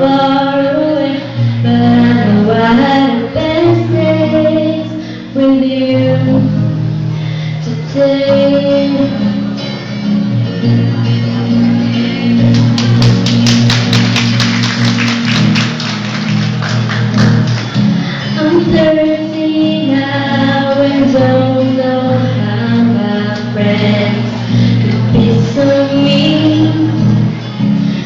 far away, but I know I had the best days with you today. I'm thirsty now and don't know how my friends could be so mean.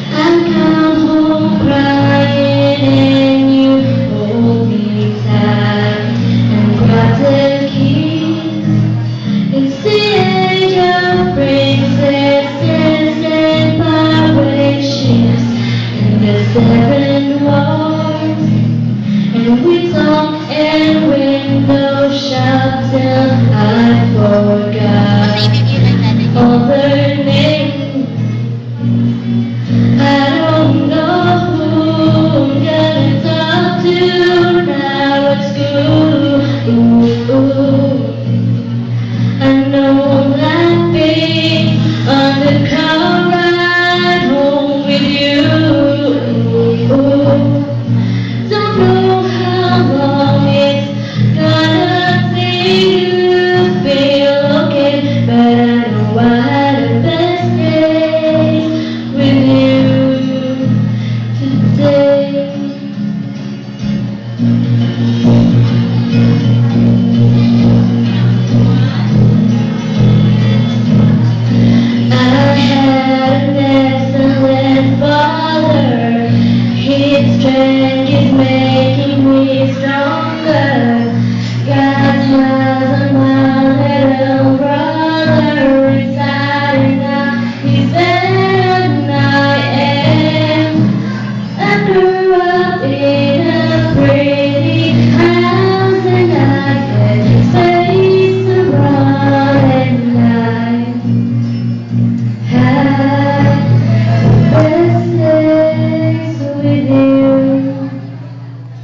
I come home crying and you hold me tight and grab the keys. It's the age of princesses and pirate ships and the seven wars. And we talk and window shop till I forgot.